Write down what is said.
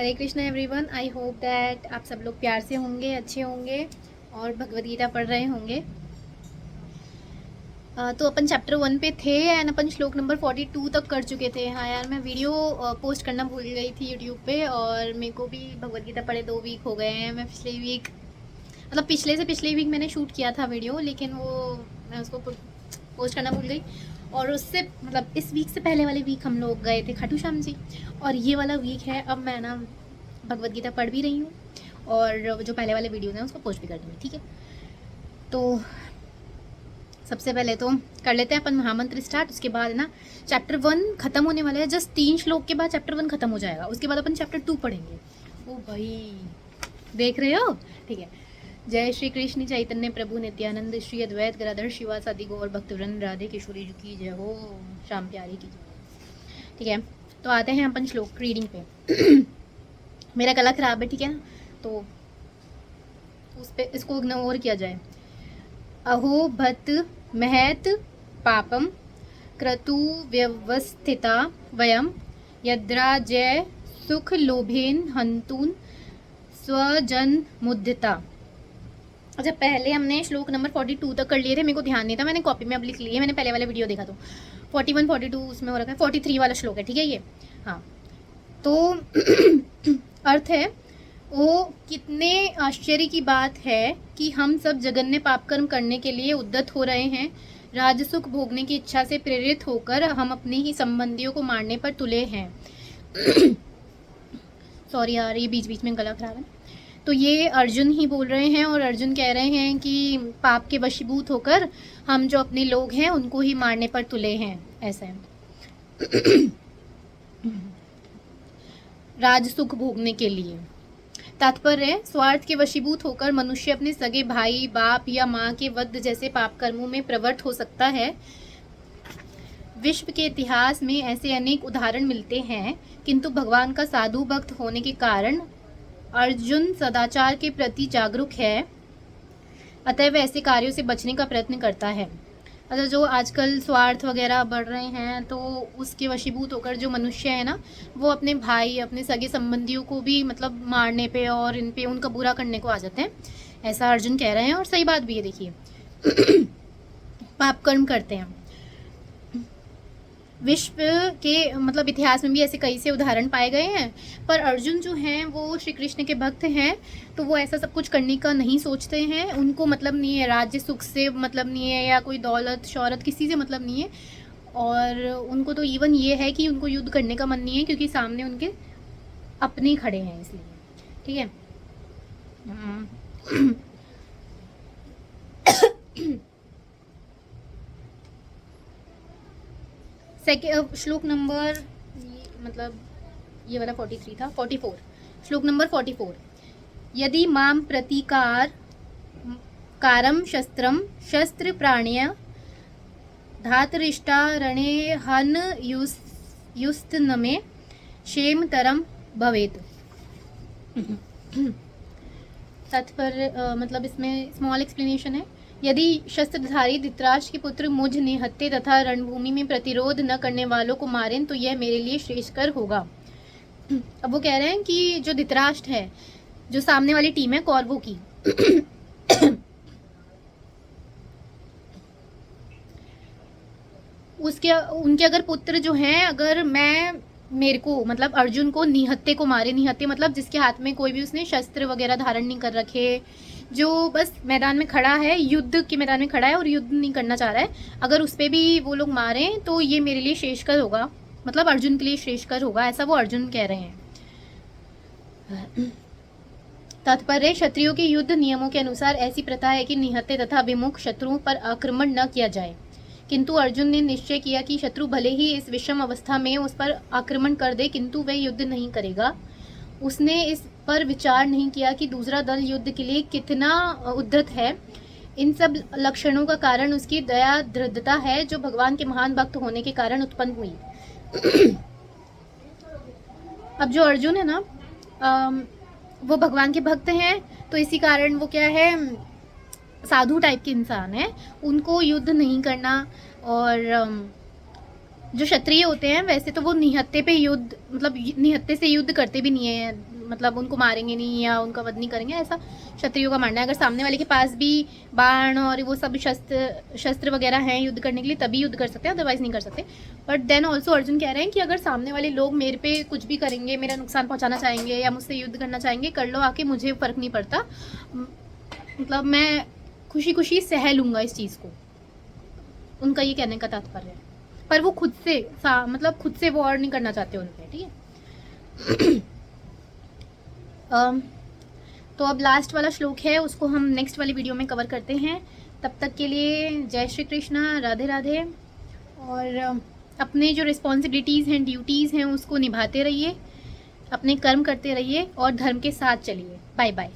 Hare Krishna everyone. I hope that आप सब लोग प्यार से होंगे, अच्छे होंगे और भगवद गीता पढ़ रहे होंगे। तो अपन चैप्टर 1 पे थे एंड अपन श्लोक नंबर 42 तक कर चुके थे। हाँ यार, मैं वीडियो पोस्ट करना भूल गई थी यूट्यूब पे और मेरे को भी भगवद गीता पढ़े 2 वीक हो गए हैं। मैं पिछले वीक मतलब पिछले से पिछले वीक मैंने शूट किया था वीडियो, लेकिन वो मैं उसको पोस्ट करना भूल गई। और उससे मतलब इस वीक से पहले वाले वीक हम लोग गए थे खाटू श्याम जी, और ये वाला वीक है अब मैं ना भगवद गीता पढ़ भी रही हूँ और जो पहले वाले वीडियोज़ हैं उसको पोस्ट भी कर दूँगी। ठीक है, तो सबसे पहले तो कर लेते हैं अपन महामंत्र स्टार्ट। उसके बाद ना चैप्टर 1 खत्म होने वाला है। जस्ट 3 श्लोक के बाद चैप्टर 1 खत्म हो जाएगा। उसके बाद अपन चैप्टर 2 पढ़ेंगे। ओ भाई, देख रहे हो? ठीक है। जय श्री कृष्ण चैतन्य प्रभु नित्यानंद श्री अद्वैत गदाधर शिवासादि गौर भक्तवृंद राधे किशोरी जी की जय हो, शाम प्यारी की जय। ठीक है, तो आते हैं अपन श्लोक रीडिंग पे। मेरा गला खराब है, ठीक है, तो उस पे इसको इग्नोर किया जाए। अहो भत महत पापम क्रतु व्यवस्थिता वयम यद्राजय सुख लोभेन हंतून स्वजन मुद्दिता। अच्छा, पहले हमने श्लोक नंबर 42 तक कर लिए थे। मेरे को ध्यान नहीं था, मैंने कॉपी में अब लिख लिए। मैंने पहले वाला वीडियो देखा तो 41 42 उसमें हो रखा है। 43 वाला श्लोक है, ठीक है ये। हाँ, तो अर्थ है, वो कितने आश्चर्य की बात है कि हम सब जघन्य पाप कर्म करने के लिए उद्यत हो रहे हैं। राजसुख भोगने की इच्छा से प्रेरित होकर हम अपने ही संबंधियों को मारने पर तुले हैं। सॉरी यार, ये बीच बीच में गला खराब है। तो ये अर्जुन ही बोल रहे हैं और अर्जुन कह रहे हैं कि पाप के वशीभूत होकर हम जो अपने लोग हैं उनको ही मारने पर तुले हैं, ऐसा है। राजसुख भोगने के लिए तात्पर्य, स्वार्थ के वशीभूत होकर मनुष्य अपने सगे भाई, बाप या माँ के वध जैसे पाप कर्मों में प्रवृत्त हो सकता है। विश्व के इतिहास में ऐसे अनेक उदाहरण मिलते हैं, किंतु भगवान का साधु भक्त होने के कारण अर्जुन सदाचार के प्रति जागरूक है, अतः वह ऐसे कार्यों से बचने का प्रयत्न करता है। अच्छा, जो आजकल स्वार्थ वगैरह बढ़ रहे हैं तो उसके वशीभूत होकर जो मनुष्य है ना, वो अपने भाई, अपने सगे संबंधियों को भी मतलब मारने पे और इन पे उनका बुरा करने को आ जाते हैं, ऐसा अर्जुन कह रहे हैं। और सही बात भी है, देखिए। पाप कर्म करते हैं। विश्व के मतलब इतिहास में भी ऐसे कई से उदाहरण पाए गए हैं, पर अर्जुन जो हैं वो श्री कृष्ण के भक्त हैं, तो वो ऐसा सब कुछ करने का नहीं सोचते हैं। उनको मतलब नहीं है, राज्य सुख से मतलब नहीं है, या कोई दौलत शौहरत किसी से मतलब नहीं है। और उनको तो इवन ये है कि उनको युद्ध करने का मन नहीं है, क्योंकि सामने उनके अपने खड़े हैं, इसलिए। ठीक है। श्लोक नंबर मतलब ये वाला 43 था, 44। श्लोक नंबर 44। यदि माम प्रतिकार कारम शस्त्रम शस्त्र प्राण्य धातरिष्टा रणे हन युस्तनमे क्षेम तरम भवेत। तात्पर्य मतलब इसमें स्मॉल एक्सप्लेनेशन है। यदि शस्त्रधारी धृतराष्ट्र के पुत्र मुझ निहत्थे तथा रणभूमि में प्रतिरोध न करने वालों को मारें तो यह मेरे लिए श्रेष्ठकर होगा। अब वो कह रहे हैं कि जो धृतराष्ट्र है, जो सामने वाली टीम है कौरवों की, उनके अगर पुत्र जो हैं, अगर मेरे को मतलब अर्जुन को निहत्थे को मारे, निहत्थे मतलब जिसके हाथ में कोई भी उसने शस्त्र वगैरह धारण नहीं कर रखे, जो बस मैदान में खड़ा है, युद्ध के मैदान में खड़ा है और युद्ध नहीं करना चाह रहा है, अगर उस पर भी वो लोग मारें तो ये मेरे लिए श्रेष्ठकर होगा, मतलब अर्जुन के लिए श्रेष्ठकर होगा, ऐसा वो अर्जुन कह रहे हैं। तात्पर्य, क्षत्रियों के युद्ध नियमों के अनुसार ऐसी प्रथा है कि निहत्थे तथा विमुख शत्रुओं पर आक्रमण न किया जाए, किंतु अर्जुन ने निश्चय किया कि शत्रु भले ही इस विषम अवस्था में उस पर आक्रमण कर दे, किंतु वह युद्ध नहीं करेगा। उसने इस पर विचार नहीं किया कि दूसरा दल युद्ध के लिए कितना उद्धत है। इन सब लक्षणों का कारण उसकी दया दृढ़ता है, जो भगवान के महान भक्त होने के कारण उत्पन्न हुई। अब जो अर्जुन है ना, वो भगवान के भक्त हैं, तो इसी कारण वो क्या है, साधु टाइप के इंसान है, उनको युद्ध नहीं करना। और जो क्षत्रिय होते हैं वैसे तो वो निहत्थे पे युद्ध मतलब निहत्थे से युद्ध करते भी नहीं है, मतलब उनको मारेंगे नहीं या उनका वध नहीं करेंगे, ऐसा क्षत्रियों का मानना है। अगर सामने वाले के पास भी बाण और वो सब शस्त्र वगैरह हैं युद्ध करने के लिए, तभी युद्ध कर सकते हैं, अदरवाइज नहीं कर सकते। बट देन ऑल्सो अर्जुन कह रहे हैं कि अगर सामने वाले लोग मेरे पे कुछ भी करेंगे, मेरा नुकसान पहुंचाना चाहेंगे या मुझसे युद्ध करना चाहेंगे, कर लो आके, मुझे फ़र्क नहीं पड़ता, मतलब मैं खुशी खुशी सह लूँगा इस चीज़ को। उनका ये कहने का तात्पर्य है। पर वो खुद से मतलब खुद से वॉर नहीं करना चाहते उन पे, ठीक है। तो अब लास्ट वाला श्लोक है, उसको हम नेक्स्ट वाली वीडियो में कवर करते हैं। तब तक के लिए जय श्री कृष्णा, राधे राधे। और अपने जो रिस्पॉन्सिबिलिटीज़ हैं, ड्यूटीज़ हैं, उसको निभाते रहिए, अपने कर्म करते रहिए और धर्म के साथ चलिए। Bye bye.